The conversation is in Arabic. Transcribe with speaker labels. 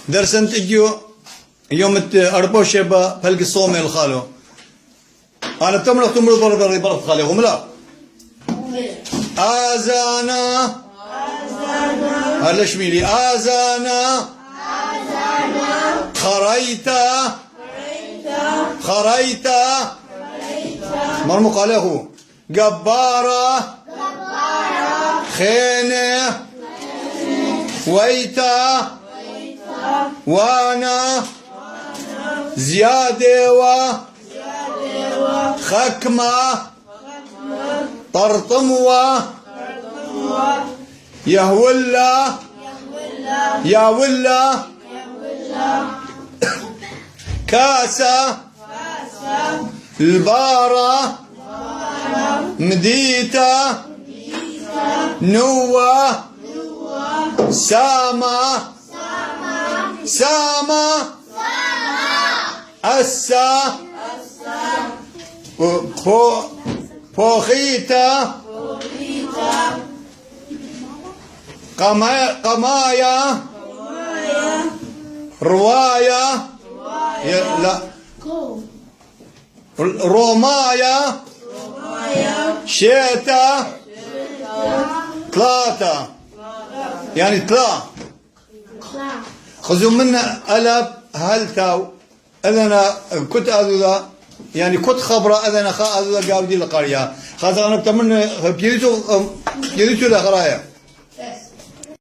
Speaker 1: درسن تجيو يوم أربوشة بفلق الصومي الخالو أنا بتملك تمر ضرب برض خالي هم لا آزانا هلا شميلي آزانا خريتا خريتا مرموق عليه جبارة خينة ويتا وانا زيادة خكمة طرطموة يهولا يا ولا كاسة البارة مديتة نوة سامة أسا فوخيتا قمايا رواية لا رومايا شيتا ثلاثة يعني تلا خذوا منا ألب هلتاو أذنا كنت أذولا يعني كنت خبرة أذنا خا أذولا قاودي القرية خاطر أنا بتمنى بيريتو لخرايا